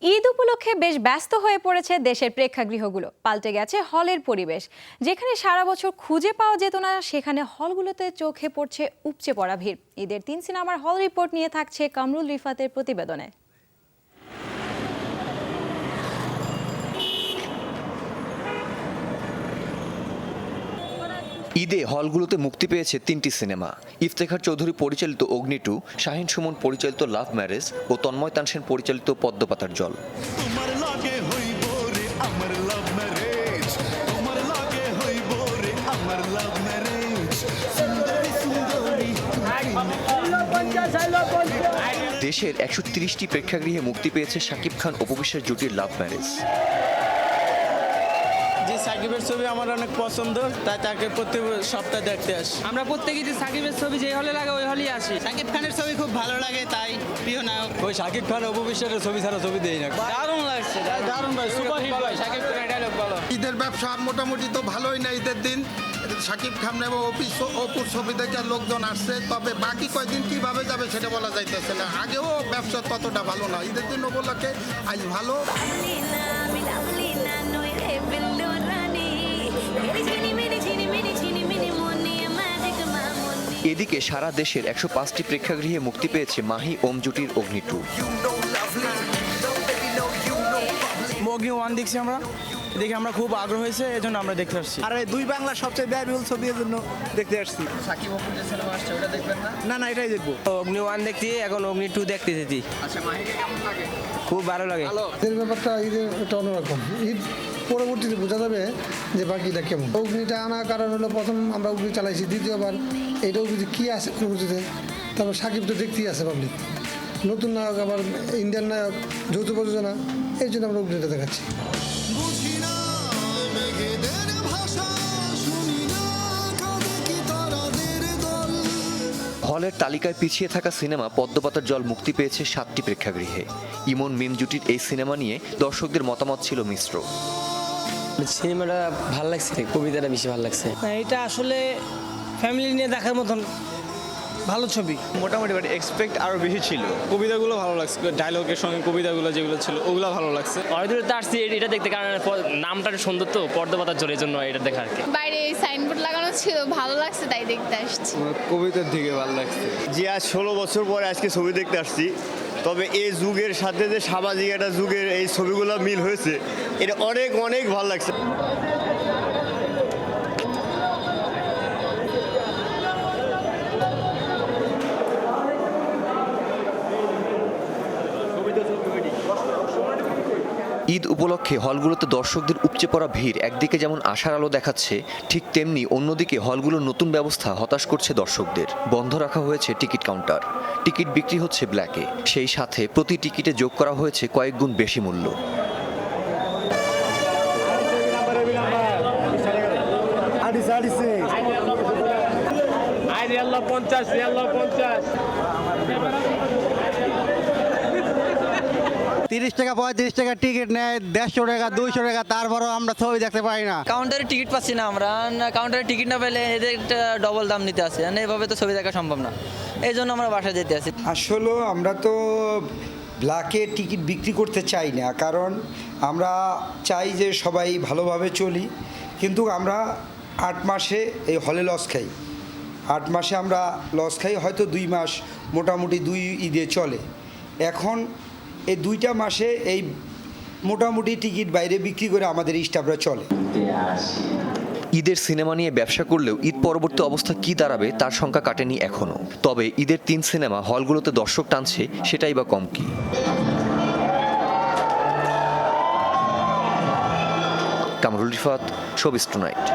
ঈদ উপলক্ষে বেশ ব্যস্ত হয়ে পড়েছে দেশের প্রেক্ষাগৃহগুলো। পাল্টে গেছে হলের পরিবেশ। যেখানে সারা বছর খুঁজে পাওয়া যেত না, সেখানে হলগুলোতে চোখে পড়ছে উপচে পড়া ভিড়। ঈদের 3 সিনেমার হল রিপোর্ট নিয়ে থাকছে কামরুল রিফাতের প্রতিবেদনে। ঈদে হলগুলোতে মুক্তি পেয়েছে 3টি সিনেমা। ইফতেখার চৌধুরী পরিচালিত অগ্নি 2, শাহিন সুমন পরিচালিত লাভ ম্যারেজ ও তন্ময় তানসেন পরিচালিত পদ্মপাতার জল। দেশের 130টি প্রেক্ষাগৃহে মুক্তি পেয়েছে শাকিব খান অপু-বিশ্বাস জুটির লাভ ম্যারেজ। যে সাকিবের ছবি আমার অনেক পছন্দ, তাই তাকে প্রতি সপ্তাহে দেখতে আসি। আমরা প্রত্যেকেই যে সাকিবের ছবি যে হলে লাগে ওই হলেই আসি। সাকিব খানের ছবি খুব ভালো লাগে, তাই প্রিয় নায়ক। ওই শাকিব খান অপু-বিশ্বাসের ছবি ছাড়া ছবি দেই না। দারুণ লাগছে, দারুণ ভাই, সুপার হিট ভাই। সাকিব খানের ডায়লগ ভালো। ঈদের ব্যবসা মোটামুটি তো ভালোই না ঈদের দিন। শাকিব খান এবং অপুর ছবি দেখে লোকজন আসছে, তবে বাকি কয়দিন কিভাবে যাবে সেটা বলা যাইতেছে না। আগেও ব্যবসা ততটা ভালো না, ঈদের দিন উপলক্ষে আজ ভালো। এদিকে সারা দেশের 105টি প্রেক্ষাগৃহে মুক্তি পেয়েছে মাহি ওম জুটির অগ্নি 2। অগ্নি 1 দেখছি আমরা, দেখে আমরা খুব আগ্রহ হয়েছে, এজন্য আমরা দেখতে আসছি। আর এই দুই বাংলার সবচেয়ে ব্যয়বহুল ছবি, এর জন্য দেখতে আসছি। সাকিব অপুর যে সিনেমা আসছে ওটা দেখবেন না? না না, এটাই দেখবো। অগ্নি 1 দেখছি, এখন অগ্নি 2 দেখতে যেতে। আচ্ছা, মাহিকে কেমন লাগে? খুব ভালো লাগে। ঈদের ব্যাপারটা ঈদের একটা অন্যরকম। ঈদ পরবর্তীতে বোঝা যাবে যে বাকিটা কেমন। অগ্নিটা আনার কারণ হলো, প্রথম আমরা অগ্নি চালাইছি, দ্বিতীয়বার এইটা অগ্নি কী আছে পরবর্তীতে। তারপর সাকিব তো দেখতেই আছে পাবলিক, নতুন নায়ক, আবার ইন্ডিয়ান নায়ক, যৌথ প্রযোজনা, এই জন্য আমরা অগ্নিটা দেখাচ্ছি। হলের তালিকায় পিছিয়ে থাকা সিনেমা পদ্মপাতার জল মুক্তি পেয়েছে 7টি প্রেক্ষাগৃহে। ইমন মিম জুটির এই সিনেমা নিয়ে দর্শকদের মতামত ছিল মিশ্র। সিনেমাটা ভালো লাগছে, কবিতাটা বেশি ভালো লাগছে। এটা আসলে ফ্যামিলি নিয়ে দেখার মতন ভালো ছবি। মোটামুটি বাট এক্সপেক্ট আরো বেশি ছিল। কবিতাগুলো ভালো লাগছে, ডায়লগের সঙ্গে কবিতাগুলো যেগুলো ছিল ওগুলো ভালো লাগছে। অনেক দূরে তো আসছি এটা দেখতে, কারণ নামটা সুন্দর তো, পদ্মপাতার জলের জন্য এটা দেখা আর কি। বাইরে সাইনবোর্ড লাগানো ছিল, ভালো লাগছে তাই দেখতে আসছি। কবিতার দিকে ভালো লাগছে। যে আজ 16 বছর পরে আজকে ছবি দেখতে আসছি, তবে এই যুগের সাথে যে সামাজিক একটা যুগের এই ছবিগুলো মিল হয়েছে, এটা অনেক অনেক ভালো লাগছে। ঈদ উপলক্ষে হলগুলোতে দর্শকদের উপচে পড়া ভিড় একদিকে যেমন আশার আলো দেখাচ্ছে, ঠিক তেমনি অন্যদিকে হলগুলোর নতুন ব্যবস্থা হতাশ করছে দর্শকদের। বন্ধ রাখা হয়েছে টিকিট কাউন্টার, টিকিট বিক্রি হচ্ছে ব্ল্যাকে, সেই সাথে প্রতি টিকিটে যোগ করা হয়েছে কয়েক গুণ বেশি মূল্য। $30 $35 টিকিট নেয়, 150 টাকা 200 টাকা, তারপরও আমরা ছবি দেখতে পাই না। কাউন্টারে টিকিট পাচ্ছি না আমরা, কাউন্টারে টিকিট না পেলে এদের একটা ডবল দাম নিতে আসে, এভাবে তো ছবি দেখা সম্ভব না, এই জন্য আমরা বাসায় যেতে আসি। আসলে আমরা তো ব্ল্যাকে টিকিট বিক্রি করতে চাই না, কারণ আমরা চাই যে সবাই ভালোভাবে চলি, কিন্তু আমরা 8 মাসে এই হলে লস খাই। 8 মাসে আমরা লস খাই, হয়তো 2 মাস মোটামুটি 2 ঈদে চলে। এখন এই 2টা মাসে এই মোটামুটি টিকিট বাইরে বিক্রি করে আমাদের স্টাফরা চলে। ঈদের সিনেমা নিয়ে ব্যবসা করলেও ঈদ পরবর্তী অবস্থা কি দাঁড়াবে তার সংখ্যা কাটেনি এখনো। তবে ঈদের 3 সিনেমা হলগুলোতে দর্শক টানছে, সেটাই বা কম কি। Kamrul Rifat, showbiz tonight.